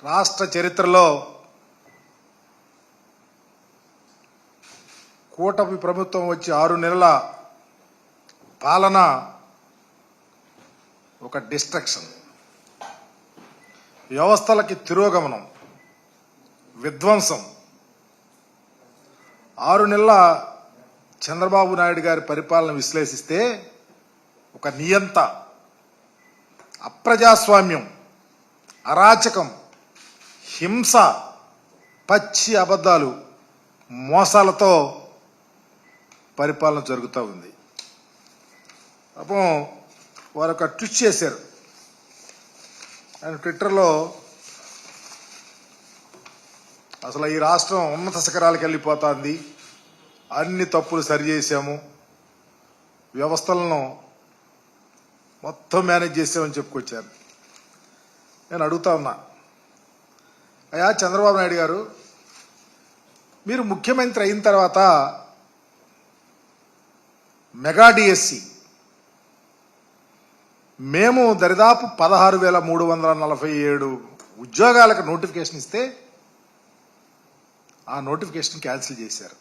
రాష్ట్ర చరిత్రలో కూటమి ప్రభుత్వం వచ్చి 6 నెలల పాలన ఒక డిస్ట్రక్షన్, వ్యవస్థలకి తిరోగమనం, విధ్వంసం. 6 నెలల చంద్రబాబు నాయుడు గారి పరిపాలన విశ్లేషిస్తే ఒక నియంత, అప్రజాస్వామ్యం, అరాచకం, హింస, పచ్చి అబద్ధాలు, మోసాలతో పరిపాలన జరుగుతూ ఉంది. పాపం వారు ఒక ట్వీట్ చేశారు. ఆయన ట్విట్టర్లో అసలు ఈ రాష్ట్రం ఉన్నత శిఖరాలకు వెళ్ళిపోతుంది, అన్ని తప్పులు సరిచేసాము, వ్యవస్థలను మొత్తం మేనేజ్ చేసామని చెప్పుకొచ్చారు. నేను అడుగుతా ఉన్నా, అయ్యా చంద్రబాబు నాయుడు గారు, మీరు ముఖ్యమంత్రి అయిన తర్వాత మెగా డిఎస్సి మేము దరిదాపు 16,347 ఉద్యోగాలకు నోటిఫికేషన్ ఇస్తే ఆ నోటిఫికేషన్ క్యాన్సిల్ చేశారు.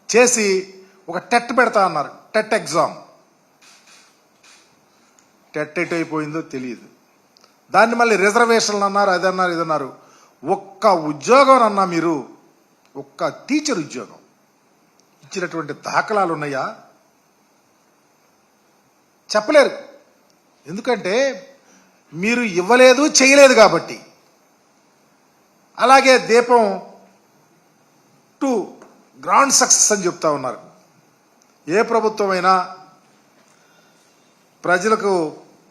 చేసి ఒక టెట్ పెడతా అన్నారు, టెట్ ఎగ్జామ్. టెట్ ఎటు అయిపోయిందో తెలియదు. దాన్ని మళ్ళీ రిజర్వేషన్లు అన్నారు, అదన్నారు, ఇదన్నారు. ఒక్క ఉద్యోగం అన్నా మీరు, ఒక్క టీచర్ ఉద్యోగం ఇచ్చినటువంటి దాఖలాలు ఉన్నాయా? చెప్పలేరు. ఎందుకంటే మీరు ఇవ్వలేదు, చేయలేదు కాబట్టి. అలాగే దీపం 2 గ్రాండ్ సక్సెస్ అని చెప్తా ఉన్నారు. ఏ ప్రభుత్వం అయినా ప్రజలకు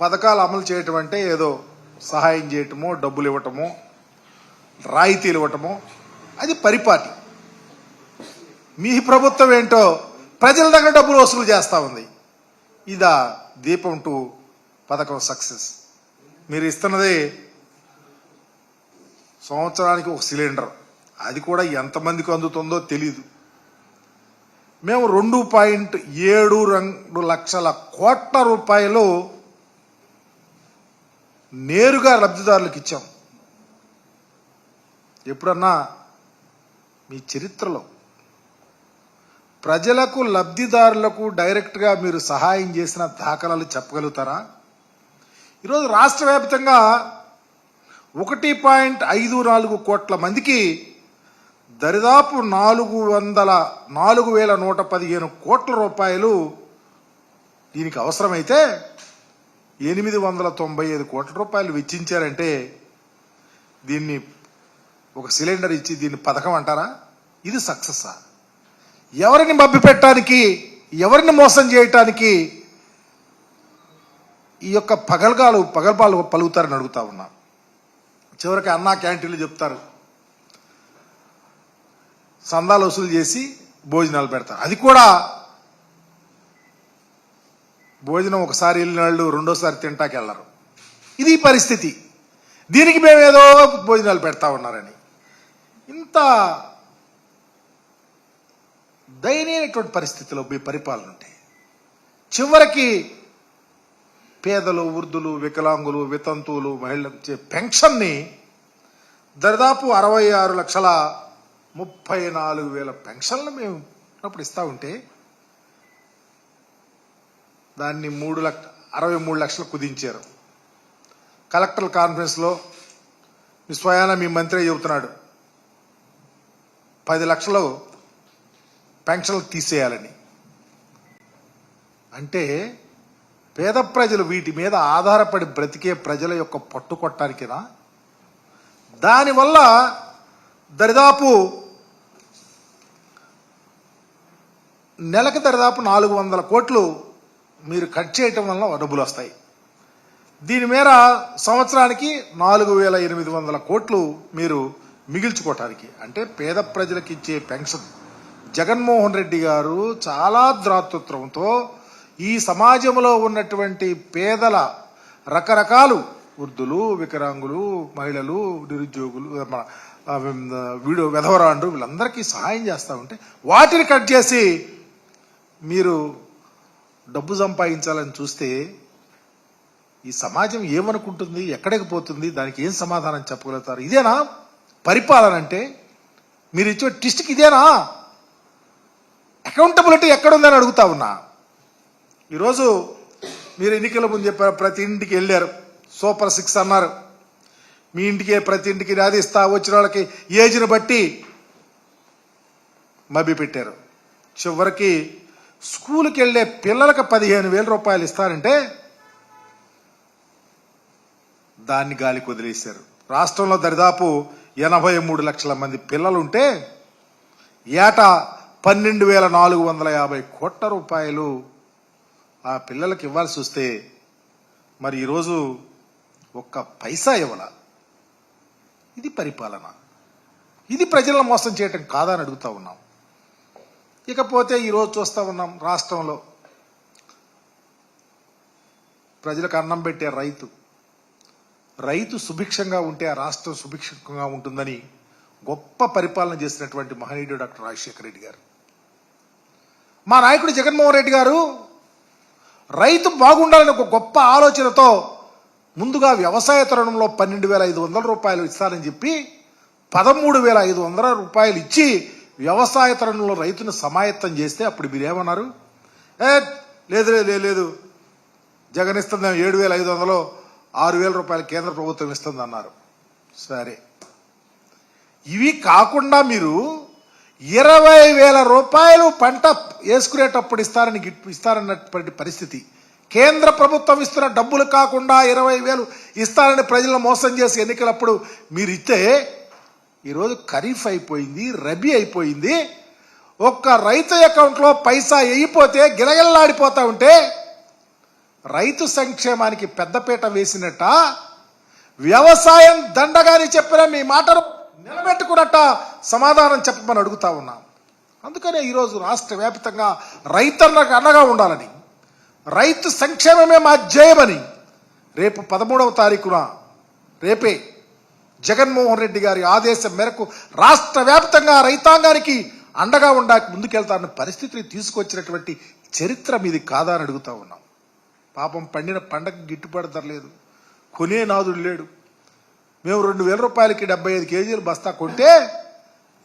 పథకాలు అమలు చేయటం అంటే ఏదో సహాయం చేయటమో, డబ్బులు ఇవ్వటమో, రాయితీలు ఇవ్వటమో, అది పరిపాటి. మీ ప్రభుత్వం ఏంటో ప్రజల దగ్గర డబ్బులు వసూలు చేస్తూ ఉంది. ఇదా దీపం 2 పథకం సక్సెస్? మీరు ఇస్తున్నది సంవత్సరానికి 1 సిలిండర్, అది కూడా ఎంతమందికి అందుతుందో తెలీదు. మేము 2.72 లక్షల కోట్ల రూపాయలు నేరుగా లబ్ధిదారులకు ఇచ్చాం. ఎప్పుడన్నా మీ చరిత్రలో ప్రజలకు, లబ్ధిదారులకు డైరెక్ట్గా మీరు సహాయం చేసిన దాఖలాలు చెప్పగలుగుతారా? ఈరోజు రాష్ట్ర వ్యాప్తంగా 1.54 కోట్ల మందికి దరిదాపు 4,115 కోట్ల రూపాయలు దీనికి అవసరమైతే 895 కోట్ల రూపాయలు వెచ్చించారంటే దీన్ని ఒక సిలిండర్ ఇచ్చి దీన్ని పథకం అంటారా? ఇది సక్సెస్సా? ఎవరిని మభ్యపెట్టడానికి, ఎవరిని మోసం చేయటానికి ఈ యొక్క పగల్పాలు పలుకుతారని అడుగుతా ఉన్నా. చివరికి అన్నా క్యాంటీన్లు చెప్తారు, సందాలు వసూలు చేసి భోజనాలు పెడతారు. అది కూడా భోజనం ఒకసారి వెళ్ళిన వాళ్ళు రెండోసారి తింటాకి వెళ్ళరు. ఇది పరిస్థితి. దీనికి మేమేదో భోజనాలు పెడతా ఉన్నారని ఇంత దయనీయమైనటువంటి పరిస్థితిలో మీ పరిపాలన ఉంటే చివరికి పేదలు, వృద్ధులు, వికలాంగులు, వితంతువులు, మహిళలు పెన్షన్ని దాదాపు 66,34,000 పెన్షన్లు మేము అప్పుడు ఇస్తా ఉంటే దాన్ని 63 లక్షలు కుదించారు. కలెక్టర్ కాన్ఫరెన్స్లో మీ స్వయాన మీ మంత్రి చెబుతున్నాడు 10 లక్షలు పెన్షన్లు తీసేయాలని. అంటే పేద ప్రజలు వీటి మీద ఆధారపడి బ్రతికే ప్రజల యొక్క పట్టుకొట్టానికినా? దానివల్ల దరిదాపు నెలకు దరిదాపు 400 కోట్లు మీరు కట్ చేయటం వల్ల డబ్బులు వస్తాయి. దీని మేర సంవత్సరానికి 4,800 కోట్లు మీరు మిగిల్చుకోవటానికి, అంటే పేద ప్రజలకు ఇచ్చే పెన్షన్. జగన్మోహన్ రెడ్డి గారు చాలా ద్రాతృత్వంతో ఈ సమాజంలో ఉన్నటువంటి పేదల రకరకాలు వృద్ధులు, వికలాంగులు, మహిళలు, నిరుద్యోగులు, వెధవరాండ్రు వీళ్ళందరికీ సహాయం చేస్తూ ఉంటే వాటిని కట్ చేసి మీరు డబ్బు సంపాదించాలని చూస్తే ఈ సమాజం ఏమనుకుంటుంది, ఎక్కడికి పోతుంది, దానికి ఏం సమాధానం చెప్పగలుగుతారు? ఇదేనా పరిపాలన అంటే? మీరు ఇచ్చే ట్విస్ట్కి ఇదేనా అకౌంటబిలిటీ ఎక్కడుందని అడుగుతా ఉన్నా. ఈరోజు మీరు ఎన్నికల ముందు చెప్పారు, ప్రతి ఇంటికి వెళ్ళారు, సూపర్ 6 అన్నారు. మీ ఇంటికి ప్రతి ఇంటికి అది ఇస్తా, వచ్చిన వాళ్ళకి ఏజ్ని బట్టి మభ్య పెట్టారు. చివరికి స్కూల్కి వెళ్ళే పిల్లలకు 15,000 రూపాయలు ఇస్తారంటే దాన్ని గాలికి వదిలేశారు. రాష్ట్రంలో దరిదాపు 83 లక్షల మంది పిల్లలుంటే ఏటా 12,450 కోట్ల రూపాయలు ఆ పిల్లలకు ఇవ్వాల్సి వస్తే మరి ఈరోజు ఒక్క పైసా ఇవ్వాల. ఇది పరిపాలన? ఇది ప్రజలను మోసం చేయటం కాదా అని అడుగుతా ఉన్నాం. ఇకపోతే ఈరోజు చూస్తూ ఉన్నాం, రాష్ట్రంలో ప్రజలకు అన్నం పెట్టే రైతు సుభిక్షంగా ఉంటే ఆ రాష్ట్రం సుభిక్షంగా ఉంటుందని గొప్ప పరిపాలన చేసినటువంటి మహనీయుడు డాక్టర్ రాజశేఖర రెడ్డి గారు. మా నాయకుడు జగన్మోహన్ రెడ్డి గారు రైతు బాగుండాలని ఒక గొప్ప ఆలోచనతో ముందుగా వ్యవసాయ తరుణంలో 12,500 రూపాయలు ఇస్తారని చెప్పి 13,500 రూపాయలు ఇచ్చి వ్యవసాయ తరుణంలో రైతును సమాయత్తం చేస్తే అప్పుడు మీరేమన్నారు? లేదు జగన్ ఇస్తుంది 7,500, 6,000 రూపాయలు కేంద్ర ప్రభుత్వం ఇస్తుంది అన్నారు. సరే, ఇవి కాకుండా మీరు 20,000 రూపాయలు పంట వేసుకునేటప్పుడు ఇస్తారన్నటువంటి పరిస్థితి, కేంద్ర ప్రభుత్వం ఇస్తున్న డబ్బులు కాకుండా 20,000 ఇస్తారని ప్రజలను మోసం చేసి ఎన్నికలప్పుడు మీరు ఇస్తే ఈరోజు ఖరీఫ్ అయిపోయింది, రబీ అయిపోయింది, ఒక్క రైతు అకౌంట్లో పైసా వేయిపోతే గిలగిల్లాడిపోతా ఉంటే రైతు సంక్షేమానికి పెద్దపీట వేసినట్ట, వ్యవసాయం దండగాని చెప్పిన మీ మాటను నిలబెట్టుకున్నట్ట సమాధానం చెప్పమని అడుగుతా ఉన్నాం. అందుకనే ఈరోజు రాష్ట్ర వ్యాప్తంగా రైతన్నకు అండగా ఉండాలని, రైతు సంక్షేమమే మా ధ్యేయమని రేపు 13వ తారీఖున రేపే జగన్మోహన్ రెడ్డి గారి ఆదేశం మేరకు రాష్ట్ర వ్యాప్తంగా రైతాంగానికి అండగా ఉండడానికి ముందుకెళ్తారన్న పరిస్థితిని తీసుకొచ్చినటువంటి చరిత్ర మీది కాదా అని అడుగుతా ఉన్నాం. పాపం పండిన పండగ గిట్టుబాటు ధర లేదు, కొనే నాదుడు లేడు. మేము 2,000 రూపాయలకి 75 కేజీలు బస్తా కొంటే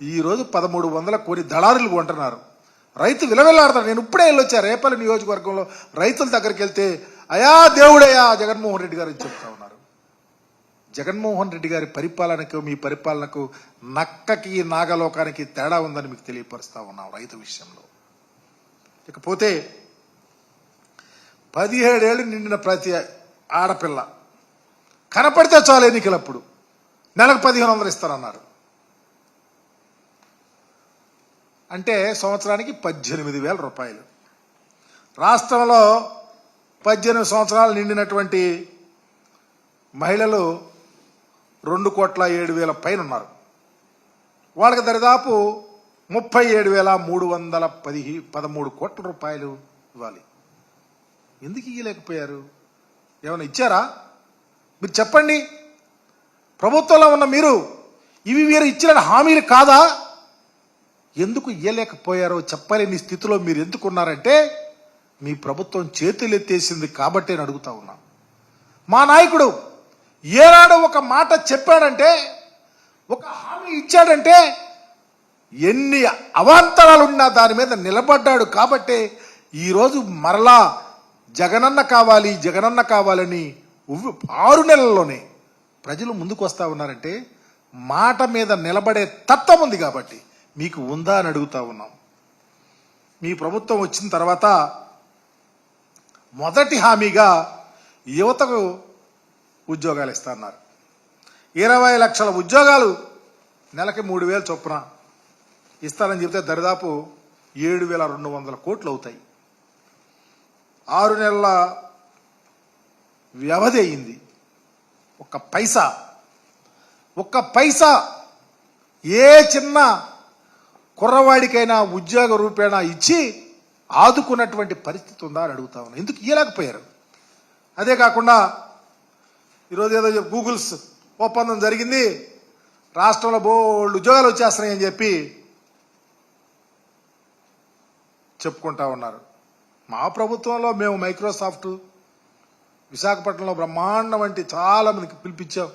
ఈరోజు 1,300 కొని దళారులు కొంటున్నారు. రైతు విలవిల్లాడతాడు. నేను ఇప్పుడే వెళ్ళొచ్చా రేపల్లి నియోజకవర్గంలో రైతుల దగ్గరికి వెళ్తే, అయా దేవుడయ్యా జగన్మోహన్ రెడ్డి గారు చెప్తా ఉన్నారు. జగన్మోహన్ రెడ్డి గారి పరిపాలనకు మీ పరిపాలనకు నక్కకి నాగలోకానికి తేడా ఉందని మీకు తెలియపరుస్తా ఉన్నాం రైతు విషయంలో. ఇకపోతే 17 ఏళ్ళు నిండిన ప్రతి ఆడపిల్ల కనపడితే చాలు ఎన్నికలప్పుడు నెలకు 1,500 ఇస్తారన్నారు. అంటే సంవత్సరానికి 18,000 రూపాయలు. రాష్ట్రంలో 18 సంవత్సరాలు నిండినటువంటి మహిళలు 2,07,000 పైన ఉన్నారు. వాళ్ళకి దరిదాపు 37,313 కోట్ల రూపాయలు ఇవ్వాలి. ఎందుకు ఇవ్వలేకపోయారు? ఏమైనా ఇచ్చారా? మీరు చెప్పండి. ప్రభుత్వంలో ఉన్న మీరు ఇవి వీరు ఇచ్చిన హామీలు కాదా? ఎందుకు ఇవ్వలేకపోయారో చెప్పలేని స్థితిలో మీరు ఎందుకున్నారంటే మీ ప్రభుత్వం చేతులెత్తేసింది కాబట్టి అని అడుగుతా ఉన్నా. మా నాయకుడు ఏనాడు ఒక మాట చెప్పాడంటే, ఒక హామీ ఇచ్చాడంటే ఎన్ని అవాంతరాలున్నా దాని మీద నిలబడ్డాడు కాబట్టే ఈరోజు మరలా జగనన్న కావాలని 6 నెలల్లోనే ప్రజలు ముందుకు వస్తా ఉన్నారంటే మాట మీద నిలబడే తత్వం ఉంది కాబట్టి మీకు ఉందా అని అడుగుతా ఉన్నాం. మీ ప్రభుత్వం వచ్చిన తర్వాత మొదటి హామీగా యువతకు ఉద్యోగాలు ఇస్తున్నారు. 20 లక్షల ఉద్యోగాలు నెలకి 3,000 చొప్పున ఇస్తారని చెప్తే దరిదాపు 7,200 కోట్లు అవుతాయి. 6 నెలల వ్యవధి అయింది. ఒక్క పైసా ఏ చిన్న కుర్రవాడికైనా ఉద్యోగ రూపేణా ఇచ్చి ఆదుకున్నటువంటి పరిస్థితి ఉందా అని అడుగుతా ఉన్నా. ఎందుకు ఇవ్వలేకపోయారు? అదే కాకుండా ఈరోజు ఏదో గూగుల్స్ ఒప్పందం జరిగింది, రాష్ట్రంలో బోల్డ్ ఉద్యోగాలు వచ్చేస్తున్నాయని చెప్పి చెప్పుకుంటా ఉన్నారు. మా ప్రభుత్వంలో మేము మైక్రోసాఫ్ట్ విశాఖపట్నంలో బ్రహ్మాండం వంటి చాలా మందికి పిలిపించాం,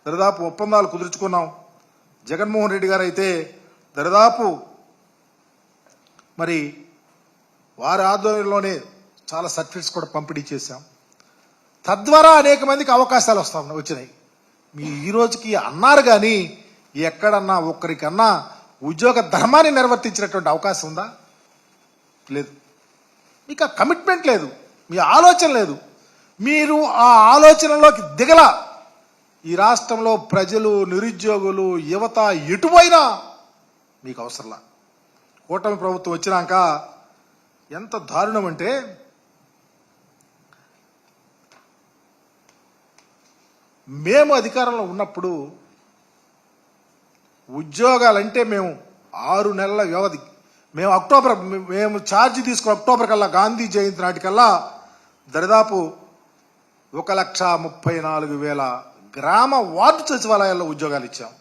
దరిదాపు ఒప్పందాలు కుదుర్చుకున్నాం. జగన్మోహన్ రెడ్డి గారు అయితే దరిదాపు మరి వారి ఆధ్వర్యంలోనే చాలా సర్టిఫికెట్స్ కూడా పంపిణీ చేశాం. తద్వారా అనేక మందికి అవకాశాలు వచ్చినాయి. మీ ఈ రోజుకి అన్నారు కానీ ఎక్కడన్నా ఒక్కరికన్నా ఉద్యోగ ధర్మాన్ని నిర్వర్తించినటువంటి అవకాశం ఉందా? లేదు. మీకు ఆ కమిట్మెంట్ లేదు, మీ ఆలోచన లేదు, మీరు ఆ ఆలోచనలోకి దిగల. ఈ రాష్ట్రంలో ప్రజలు, నిరుద్యోగులు, యువత ఎటుపోయినా మీకు అవసరంలా. కూటమి ప్రభుత్వం వచ్చినాక ఎంత దారుణం అంటే మేము అధికారంలో ఉన్నప్పుడు ఉద్యోగాలంటే మేము 6 నెలల వ్యవధి, మేము ఛార్జ్ తీసుకున్న అక్టోబర్ కల్లా, గాంధీ జయంతి నాటికల్లా దరిదాపు 1,34,000 గ్రామ వార్డు సచివాలయాల్లో ఉద్యోగాలు ఇచ్చాం.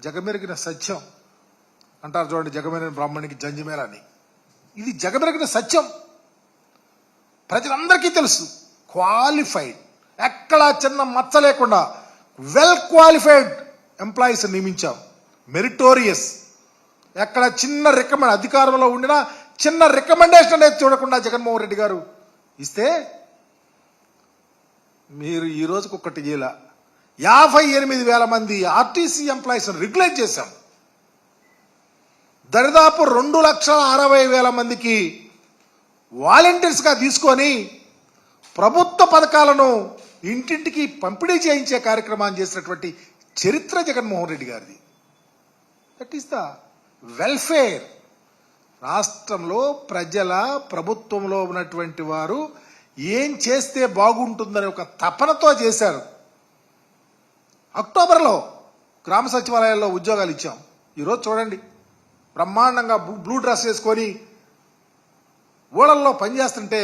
జగమెరిగిన సత్యం అంటారు చూడండి, జగమెరిగిన బ్రాహ్మణికి జంజిమేర అని. ఇది జగమెరిగిన సత్యం, ప్రజలందరికీ తెలుసు. క్వాలిఫైడ్, ఎక్కడా చిన్న మచ్చ లేకుండా వెల్ క్వాలిఫైడ్ ఎంప్లాయీస్ నియమించాం. మెరిటోరియస్, ఎక్కడ చిన్న రికమెండ్, అధికారంలో ఉండినా చిన్న రికమెండేషన్ అనేది చూడకుండా జగన్మోహన్ రెడ్డి గారు ఇస్తే మీరు ఈ రోజుకి ఒక్కటి చేయాల. 58,000 మంది ఆర్టీసీ ఎంప్లాయీస్ రెగ్యులేట్ చేశాం. దరిదాపు 2,60,000 మందికి వాలంటీర్స్గా తీసుకొని ప్రభుత్వ పథకాలను ఇంటింటికి పంపిణీ చేయించే కార్యక్రమాన్ని చేసినటువంటి చరిత్ర జగన్మోహన్ రెడ్డి గారిది. That is the welfare. రాష్ట్రంలో ప్రజల, ప్రభుత్వంలో ఉన్నటువంటి వారు ఏం చేస్తే బాగుంటుందని ఒక తపనతో చేశారు. అక్టోబర్లో గ్రామ సచివాలయాల్లో ఉద్యోగాలు ఇచ్చాం. ఈరోజు చూడండి, బ్రహ్మాండంగా బ్లూ డ్రెస్ వేసుకొని ఊళ్ళల్లో పనిచేస్తుంటే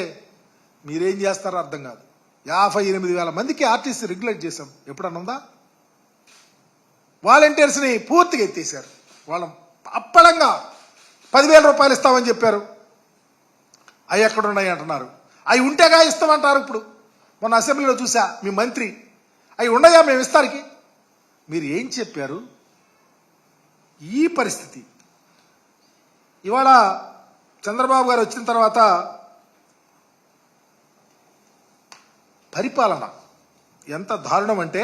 మీరేం చేస్తారో అర్థం కాదు. 58,000 మందికి ఆర్టీసీ రెగ్యులేట్ చేశాం. ఎప్పుడన్నా ఉందా? వాలంటీర్స్ని పూర్తిగా ఎత్తేసారు. వాళ్ళ అప్పడంగా 10,000 రూపాయలు ఇస్తామని చెప్పారు. అవి ఎక్కడున్నాయి అంటున్నారు. అవి ఉంటేగా ఇస్తామంటారు. ఇప్పుడు మొన్న అసెంబ్లీలో చూసా, మీ మంత్రి అవి ఉండయా మేము ఇస్తానికి. మీరు ఏం చెప్పారు? ఈ పరిస్థితి. ఇవాళ చంద్రబాబు గారు వచ్చిన తర్వాత పరిపాలన ఎంత దారుణం అంటే,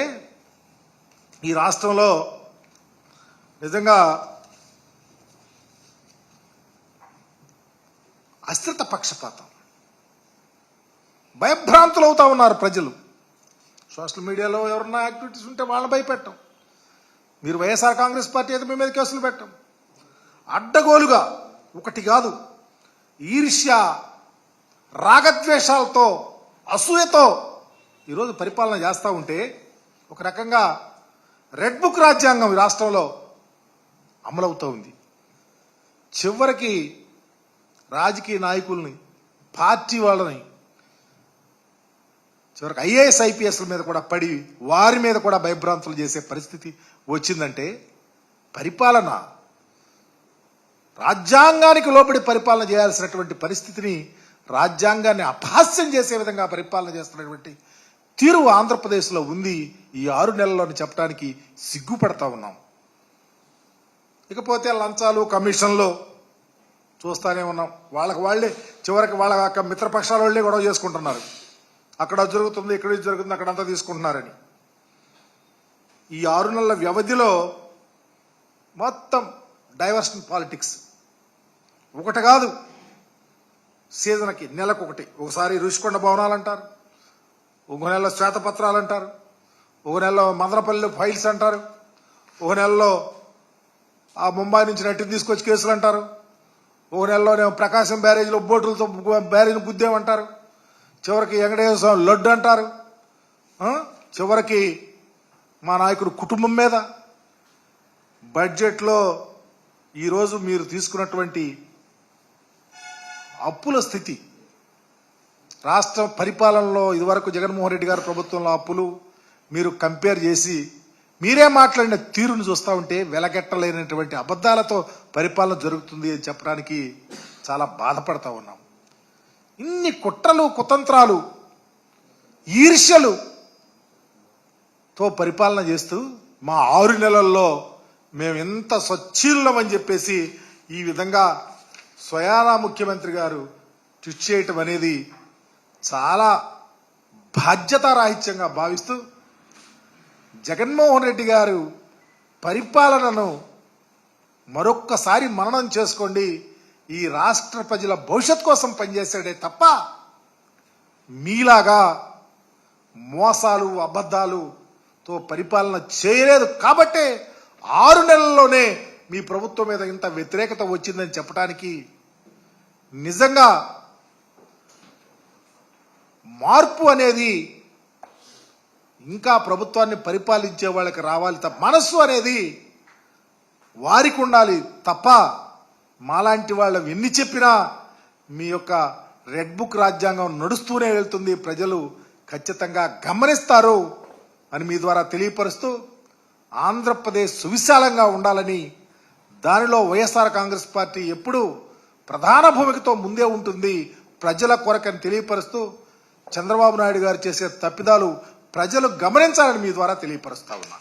ఈ రాష్ట్రంలో నిజంగా అశ్రిత పక్షపాతం, భయభ్రాంతులు అవుతా ఉన్నారు ప్రజలు. సోషల్ మీడియాలో ఎవరన్నా యాక్టివిటీస్ ఉంటే వాళ్ళని భయపెట్టం. మీరు వైఎస్ఆర్ కాంగ్రెస్ పార్టీ అయితే మీ మీద కేసులు పెట్టం. అడ్డగోలుగా ఒకటి కాదు, ఈర్ష్య, రాగద్వేషాలతో, అసూయతో ఈరోజు పరిపాలన చేస్తూ ఉంటే ఒక రకంగా రెడ్ బుక్ రాజ్యాంగం ఈ రాష్ట్రంలో అమలవుతూ ఉంది. చివరికి రాజకీయ నాయకుల్ని, పార్టీ వాళ్ళని, చివరికి ఐఏఎస్ ఐపీఎస్ల మీద కూడా పడి వారి మీద కూడా భయభ్రాంతులు చేసే పరిస్థితి వచ్చిందంటే పరిపాలన, రాజ్యాంగానికి లోబడి పరిపాలన చేయాల్సినటువంటి పరిస్థితిని, రాజ్యాంగాన్ని అపహాస్యం చేసే విధంగా పరిపాలన చేస్తున్నటువంటి తీరు ఆంధ్రప్రదేశ్లో ఉంది. ఈ 6 నెలల్లోని చెప్పడానికి సిగ్గుపడతా ఉన్నాం. ఇకపోతే లంచాలు, కమిషన్లు చూస్తానే ఉన్నాం. వాళ్ళే చివరికి వాళ్ళ మిత్రపక్షాల వాళ్ళే గొడవ చేసుకుంటున్నారు. అక్కడ జరుగుతుంది, ఇక్కడ జరుగుతుంది, అక్కడంతా తీసుకుంటున్నారని. ఈ 6 నెలల వ్యవధిలో మొత్తం డైవర్షన్ పాలిటిక్స్. ఒకటి కాదు, సీజన్కి నెలకొకటి. ఒకసారి రుషికొండ భవనాలు అంటారు, ఒక నెలలో శ్వేతపత్రాలు అంటారు, ఒక నెలలో మదనపల్లి ఫైల్స్ అంటారు, ఒక నెలలో ఆ ముంబై నుంచి నటిని తీసుకొచ్చి కేసులు అంటారు, ఒక నెలలో ప్రకాశం బ్యారేజ్లో బోటులతో బ్యారేజ్ గుద్దేమంటారు, చివరికి వెంకటేశ్వర స్వామి లడ్డు అంటారు, చివరికి మా నాయకుడు కుటుంబం మీద. బడ్జెట్లో ఈరోజు మీరు తీసుకున్నటువంటి అప్పుల స్థితి, రాష్ట్ర పరిపాలనలో ఇదివరకు జగన్మోహన్ రెడ్డి గారి ప్రభుత్వంలో అప్పులు మీరు కంపేర్ చేసి మీరే మాట్లాడిన తీరును చూస్తూ ఉంటే వెలగట్టలేనటువంటి అబద్ధాలతో పరిపాలన జరుగుతుంది అని చెప్పడానికి చాలా బాధపడతా ఉన్నాం. ఇన్ని కుట్రలు, కుతంత్రాలు ఈర్ష్యలుతో పరిపాలన చేస్తూ మా 6 నెలల్లో మేము ఎంత స్వచ్ఛీలమని చెప్పేసి ఈ విధంగా స్వయానా ముఖ్యమంత్రి గారు ట్వీట్ చేయటం అనేది చాలా బాధ్యతారాహిత్యంగా భావిస్తూ జగన్మోహన్ రెడ్డి గారు పరిపాలనను మరొక్కసారి మననం చేసుకోండి. ఈ రాష్ట్ర ప్రజల భవిష్యత్ కోసం పనిచేసాడే తప్ప మీలాగా మోసాలు అబద్ధాలుతో పరిపాలన చేయలేదు. కాబట్టే 6 నెలల్లోనే మీ ప్రభుత్వం మీద ఇంత వ్యతిరేకత వచ్చిందని చెప్పడానికి నిజంగా మార్పు అనేది ఇంకా ప్రభుత్వాన్ని పరిపాలించే వాళ్ళకి రావాలి తప్ప మనస్సు అనేది వారికి ఉండాలి తప్ప మాలాంటి వాళ్ళం ఎన్ని చెప్పినా మీ యొక్క రెడ్ బుక్ రాజ్యాంగం నడుస్తూనే వెళ్తుంది, ప్రజలు ఖచ్చితంగా గమనిస్తారు అని మీ ద్వారా తెలియపరుస్తూ ఆంధ్రప్రదేశ్ సువిశాలంగా ఉండాలని, దానిలో వైఎస్ఆర్ కాంగ్రెస్ పార్టీ ఎప్పుడూ ప్రధాన భూమికతో ముందే ఉంటుంది ప్రజల కొరకని తెలియపరుస్తూ చంద్రబాబు నాయుడు గారు చేసే తప్పిదాలు ప్రజలు గమనించాలని మీ ద్వారా తెలియపరుస్తా ఉన్నా.